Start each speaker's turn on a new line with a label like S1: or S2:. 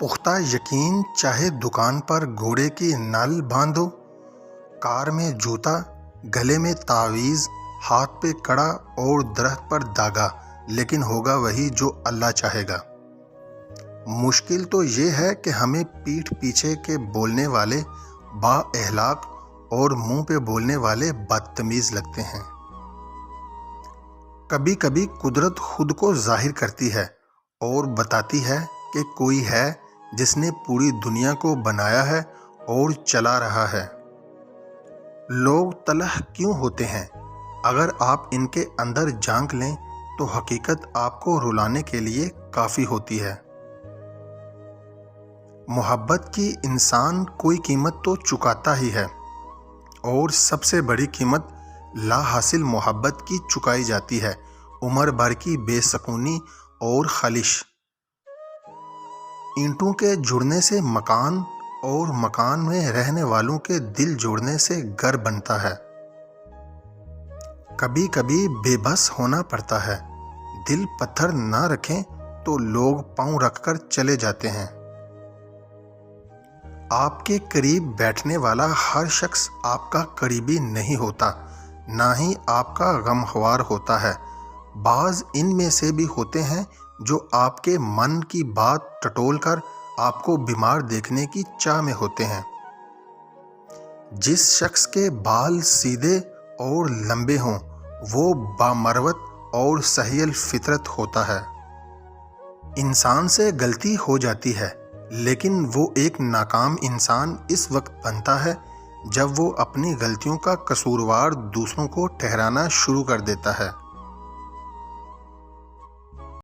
S1: पुख्ता यकीन चाहे दुकान पर घोड़े की नाल बांधो, कार में जूता, गले में तावीज़, हाथ पे कड़ा और दरख्त पर धागा, लेकिन होगा वही जो अल्लाह चाहेगा। मुश्किल तो ये है कि हमें पीठ पीछे के बोलने वाले बाएहलाक और मुंह पे बोलने वाले बदतमीज़ लगते हैं। कभी कभी कुदरत खुद को जाहिर करती है और बताती है कि कोई है जिसने पूरी दुनिया को बनाया है और चला रहा है। लोग तलह क्यों होते हैं? अगर आप इनके अंदर झांक लें तो हकीकत आपको रुलाने के लिए काफ़ी होती है। मोहब्बत की इंसान कोई कीमत तो चुकाता ही है, और सबसे बड़ी कीमत ला हासिल मोहब्बत की चुकाई जाती है। उम्र भर की बेसकूनी और खलिश। ईंटों के जुड़ने से मकान, और मकान में रहने वालों के दिल जोड़ने से घर बनता है। कभी कभी बेबस होना पड़ता है। दिल पत्थर ना रखें तो लोग पांव रखकर चले जाते हैं। आपके करीब बैठने वाला हर शख्स आपका करीबी नहीं होता, ना ही आपका गमख्वार होता है। बाज इनमें से भी होते हैं जो आपके मन की बात टटोल कर आपको बीमार देखने की चाह में होते हैं। जिस शख्स के बाल सीधे और लंबे हों वो बामरवत और सहील फितरत होता है। इंसान से गलती हो जाती है, लेकिन वो एक नाकाम इंसान इस वक्त बनता है जब वो अपनी गलतियों का कसूरवार दूसरों को ठहराना शुरू कर देता है।